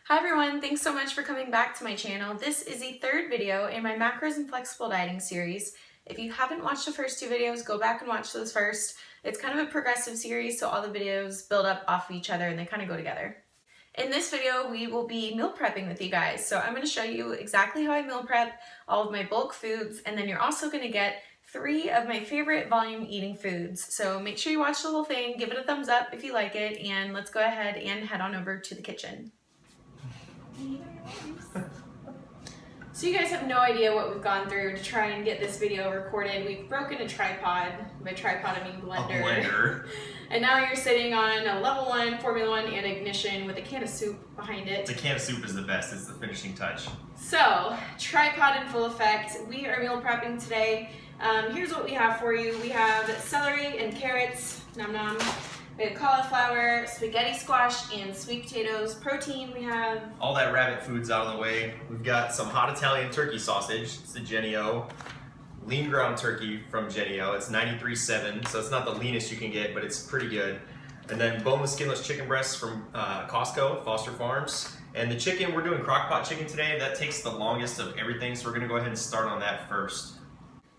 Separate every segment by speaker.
Speaker 1: Hi everyone, thanks so much for coming back to my channel. This is the third video in my macros and flexible dieting series. If you haven't watched the first two videos, go back and watch those first. It's kind of a progressive series, so all the videos build up off of each other and they kind of go together. In this video, we will be meal prepping with you guys. So I'm going to show you exactly how I meal prep, all of my bulk foods, and then you're also going to get 3 of my favorite volume eating foods. So make sure you watch the whole thing, give it a thumbs up if you like it, and let's go ahead and head on over to the kitchen. So you guys have no idea what we've gone through to try and get this video recorded. We've broken a tripod. By tripod I mean blender.
Speaker 2: A blender.
Speaker 1: And now you're sitting on a level 1 Formula 1 and ignition with a can of soup behind it.
Speaker 2: The can of soup is the best. It's the finishing touch.
Speaker 1: So, tripod in full effect. We are meal prepping today. Here's what we have for you. We have celery and carrots, nom nom. We have cauliflower, spaghetti squash, and sweet potatoes. Protein we have.
Speaker 2: All that rabbit food's out of the way. We've got some hot Italian turkey sausage. It's the Genio. Lean ground turkey from Genio. It's 93.7, so it's not the leanest you can get, but it's pretty good. And then boneless, skinless chicken breasts from Costco, Foster Farms. And the chicken, we're doing crock pot chicken today. That takes the longest of everything, so we're gonna go ahead and start on that first.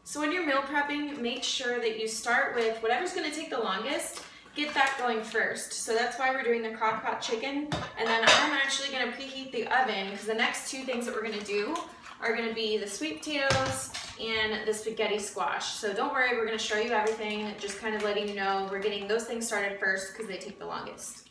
Speaker 1: So when you're meal prepping, make sure that you start with whatever's gonna take the longest. Get that going first. So that's why we're doing the crock pot chicken. And then I'm actually gonna preheat the oven because the next 2 things that we're gonna do are gonna be the sweet potatoes and the spaghetti squash. So don't worry, we're gonna show you everything, just kind of letting you know we're getting those things started first because they take the longest.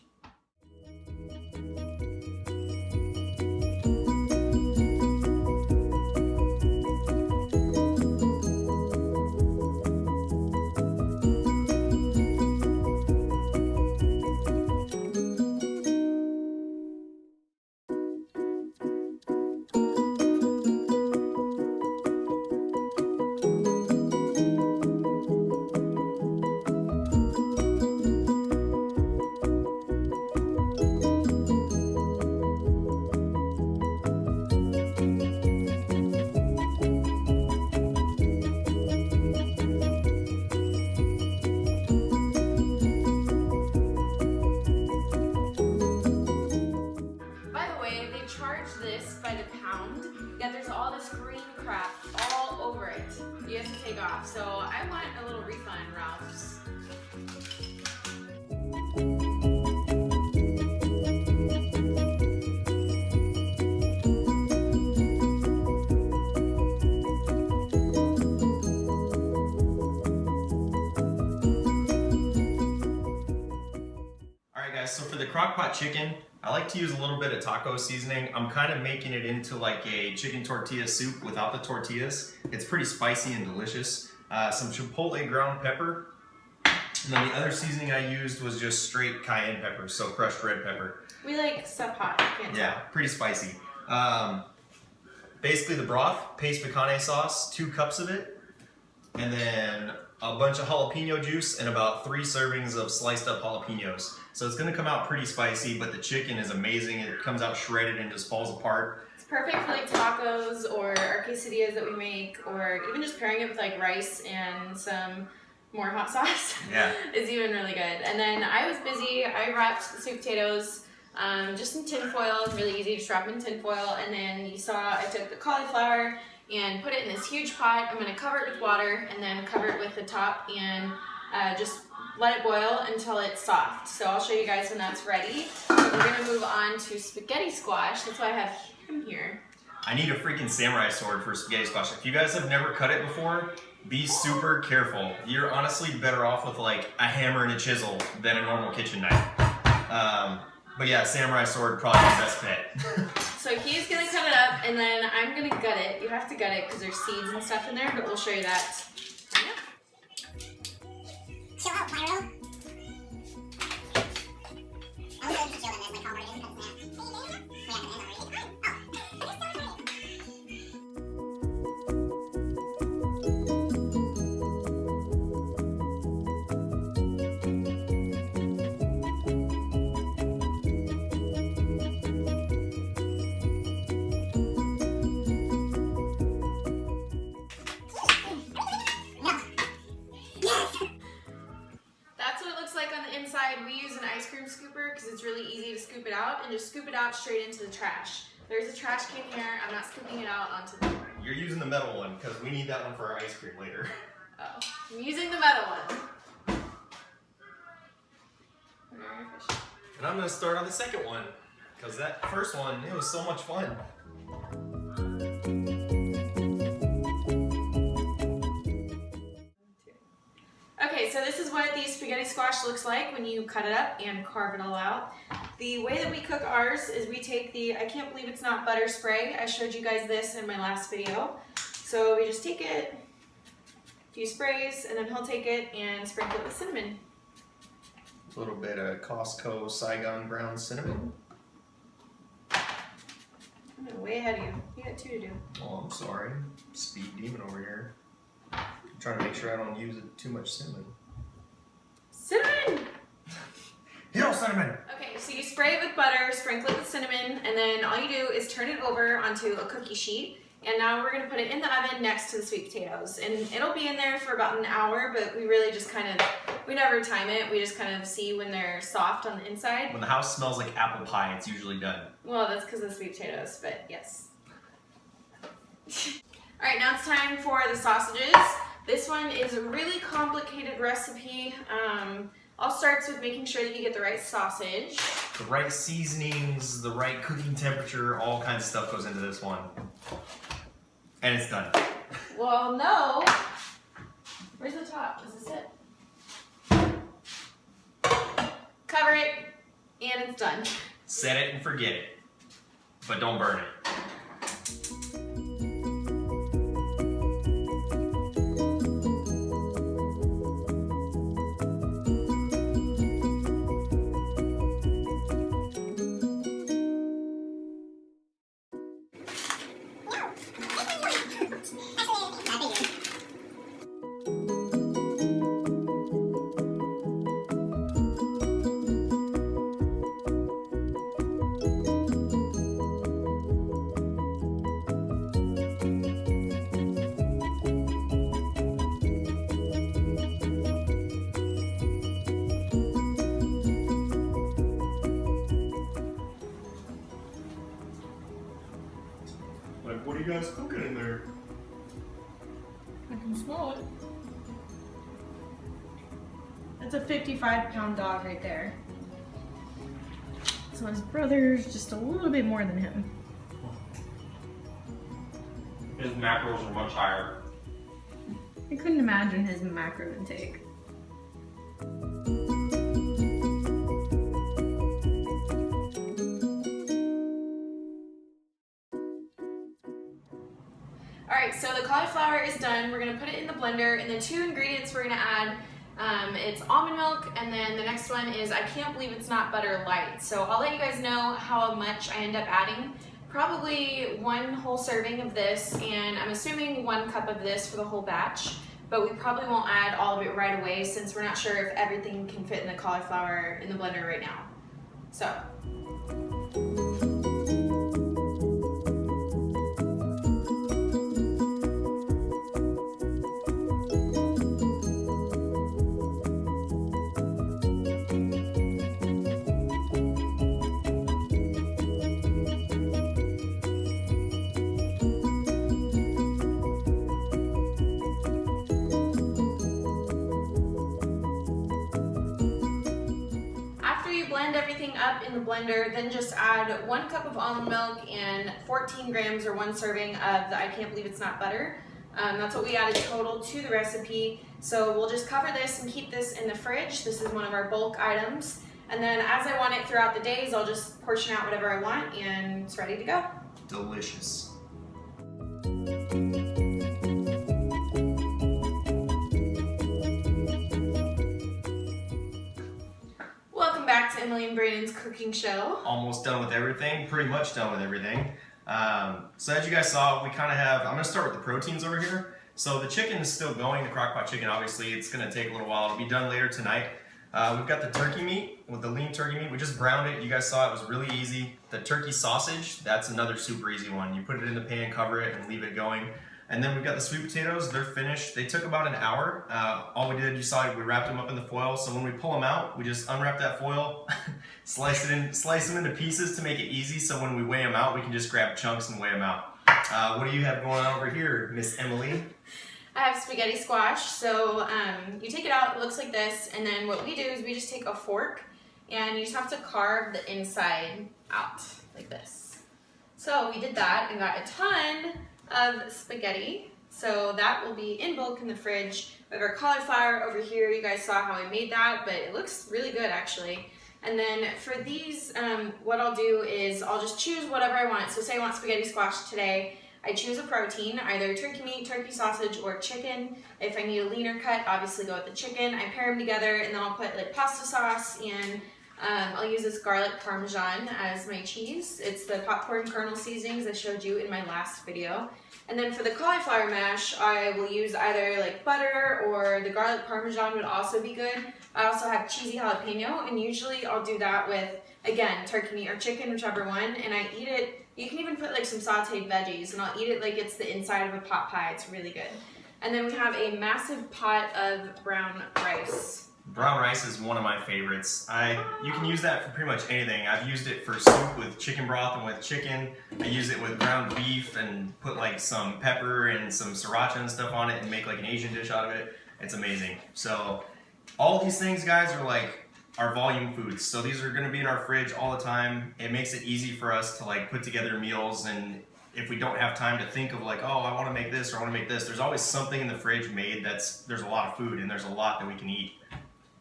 Speaker 1: By the pound, yet there's all this green crap all over it. You have to take off. So I want a little refund, Ralph's.
Speaker 2: Alright guys, so for the crock pot chicken, I like to use a little bit of taco seasoning. I'm kind of making it into like a chicken tortilla soup without the tortillas. It's pretty spicy and delicious. Some chipotle ground pepper. And then the other seasoning I used was just straight cayenne pepper, so crushed red pepper.
Speaker 1: We like stuff hot, you can't
Speaker 2: Yeah,
Speaker 1: tell.
Speaker 2: pretty spicy. Basically the broth, paste picante sauce, 2 cups of it. And then a bunch of jalapeno juice and about 3 servings of sliced up jalapenos. So it's gonna come out pretty spicy, but the chicken is amazing. It comes out shredded and just falls apart.
Speaker 1: It's perfect for like tacos or our quesadillas that we make, or even just pairing it with like rice and some more hot sauce.
Speaker 2: Yeah.
Speaker 1: Is even really good. And then I was busy, I wrapped the sweet potatoes just in tin foil, really easy, just wrap them in tin foil. And then you saw I took the cauliflower and put it in this huge pot. I'm gonna cover it with water and then cover it with the top and just let it boil until it's soft. So I'll show you guys when that's ready. But we're gonna move on to spaghetti squash. That's why I have him here.
Speaker 2: I need a freaking samurai sword for spaghetti squash. If you guys have never cut it before, be super careful. You're honestly better off with like a hammer and a chisel than a normal kitchen knife. But yeah, samurai sword probably the best bet.
Speaker 1: So he's gonna cut it up and then I'm gonna gut it. You have to gut it because there's seeds and stuff in there, but we'll show you that right now.
Speaker 3: Chill out, Pyro. I'm good to chill in this, like, how it is.
Speaker 1: out and just scoop it out straight into the trash. There's a trash can here. I'm not scooping it out onto the...
Speaker 2: You're using the metal one because we need that one for our ice cream later.
Speaker 1: Oh, I'm using the metal one. Very efficient.
Speaker 2: And I'm gonna start on the second one because that first one, it was so much fun.
Speaker 1: Okay, so this is what the spaghetti squash looks like when you cut it up and carve it all out. The way that we cook ours is we take the, I can't believe it's not butter spray. I showed you guys this in my last video. So we just take it, a few sprays, and then he'll take it and sprinkle it with cinnamon.
Speaker 2: A little bit of Costco Saigon brown cinnamon.
Speaker 1: I'm way ahead of you. You got 2 to do.
Speaker 2: Oh, I'm sorry. Speed demon over here. I'm trying to make sure I don't use too much cinnamon.
Speaker 1: Cinnamon!
Speaker 2: Hero cinnamon!
Speaker 1: Okay, so you spray it with butter, sprinkle it with cinnamon, and then all you do is turn it over onto a cookie sheet. And now we're gonna put it in the oven next to the sweet potatoes. And it'll be in there for about an hour, but we really just kind of, we never time it. We just kind of see when they're soft on the inside.
Speaker 2: When the house smells like apple pie, it's usually done.
Speaker 1: Well, that's because of the sweet potatoes, but yes. All right, now it's time for the sausages. This one is a really complicated recipe. All starts with making sure that you get the right sausage.
Speaker 2: The right seasonings, the right cooking temperature, all kinds of stuff goes into this one. And it's done.
Speaker 1: Well, no. Where's the top? Is this it? Cover it, and it's done.
Speaker 2: Set it and forget it. But don't burn it. Like, what are you guys cooking in there?
Speaker 1: I can smell it. That's a 55-pound dog right there. So his brother's just a little bit more than him.
Speaker 2: His macros are much higher.
Speaker 1: I couldn't imagine his macro intake. Alright, so the cauliflower is done. We're going to put it in the blender, and the 2 ingredients we're going to add, it's almond milk, and then the next one is, I can't believe it's not butter light. So I'll let you guys know how much I end up adding. Probably 1 whole serving of this, and I'm assuming 1 cup of this for the whole batch, but we probably won't add all of it right away since we're not sure if everything can fit in the cauliflower in the blender right now. So. Blend everything up in the blender, then just add 1 cup of almond milk and 14 grams or 1 serving of the I can't believe it's not butter. That's what we added total to the recipe. So we'll just cover this and keep this in the fridge. This is one of our bulk items. And then as I want it throughout the days, I'll just portion out whatever I want and it's ready to go.
Speaker 2: Delicious.
Speaker 1: Back to Emily and Brandon's cooking show.
Speaker 2: Almost done with everything, pretty much done with everything. So as you guys saw, we kind of have, I'm going to start with the proteins over here. So the chicken is still going, the crock pot chicken, obviously, it's going to take a little while. It'll be done later tonight. We've got the turkey meat, with the lean turkey meat. We just browned it. You guys saw it was really easy. The turkey sausage, that's another super easy one. You put it in the pan, cover it, and leave it going. And then we've got the sweet potatoes. They're finished. They took about an hour. All we did, you saw, we wrapped them up in the foil. So when we pull them out, we just unwrap that foil, slice them into pieces to make it easy. So when we weigh them out, we can just grab chunks and weigh them out. What do you have going on over here, Miss Emily?
Speaker 1: I have spaghetti squash. So you take it out, it looks like this, and then what we do is we just take a fork and you just have to carve the inside out like this. So we did that and got a ton of spaghetti. So that will be in bulk in the fridge. We have our cauliflower over here. You guys saw how I made that, but it looks really good actually. And then for these, what I'll do is I'll just choose whatever I want. So say I want spaghetti squash today. I choose a protein, either turkey meat, turkey sausage, or chicken. If I need a leaner cut, obviously go with the chicken. I pair them together, and then I'll put like pasta sauce, and I'll use this garlic parmesan as my cheese. It's the popcorn kernel seasonings I showed you in my last video. And then for the cauliflower mash, I will use either like butter or the garlic parmesan would also be good. I also have cheesy jalapeno, and usually I'll do that with, again, turkey meat or chicken, whichever one, and I eat it. You can even put like some sauteed veggies, and I'll eat it like it's the inside of a pot pie. It's really good. And then we have a massive pot of brown rice.
Speaker 2: Brown rice is one of my favorites. You can use that for pretty much anything. I've used it for soup with chicken broth and with chicken. I use it with ground beef and put like some pepper and some sriracha and stuff on it and make like an Asian dish out of it. It's amazing. So all these things, guys, are like our volume foods. So these are gonna be in our fridge all the time. It makes it easy for us to like put together meals, and if we don't have time to think of like, oh, I wanna make this or I wanna make this, there's always something in the fridge made there's a lot of food and there's a lot that we can eat.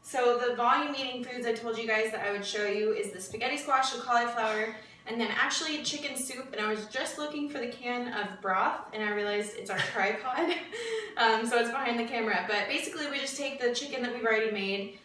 Speaker 1: So the volume eating foods I told you guys that I would show you is the spaghetti squash, the cauliflower, and then actually chicken soup. And I was just looking for the can of broth, and I realized it's our tripod. So it's behind the camera. But basically we just take the chicken that we've already made.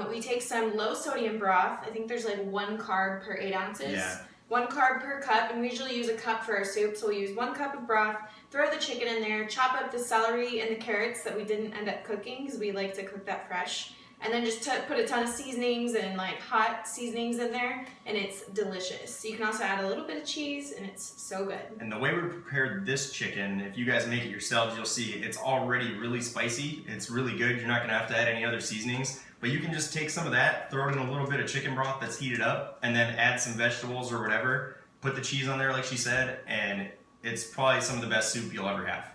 Speaker 1: We take some low sodium broth. I think there's like 1 carb per 8 ounces.
Speaker 2: Yeah.
Speaker 1: 1 carb per cup, and we usually use a cup for our soup. So we'll use 1 cup of broth, throw the chicken in there, chop up the celery and the carrots that we didn't end up cooking because we like to cook that fresh. And then just put a ton of seasonings and like hot seasonings in there, and it's delicious. You can also add a little bit of cheese, and it's so good.
Speaker 2: And the way we prepared this chicken, if you guys make it yourselves, you'll see it's already really spicy. It's really good. You're not gonna have to add any other seasonings, but you can just take some of that, throw it in a little bit of chicken broth that's heated up, and then add some vegetables or whatever. Put the cheese on there like she said, and it's probably some of the best soup you'll ever have.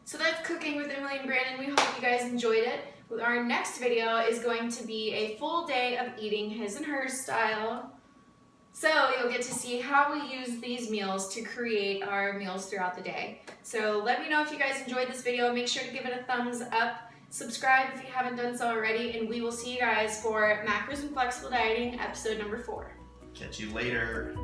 Speaker 1: So that's cooking with Emily and Brandon. We hope you guys enjoyed it. Our next video is going to be a full day of eating his and hers style. So you'll get to see how we use these meals to create our meals throughout the day. So let me know if you guys enjoyed this video. Make sure to give it a thumbs up. Subscribe if you haven't done so already, and we will see you guys for Macros and Flexible Dieting episode number 4.
Speaker 2: Catch you later.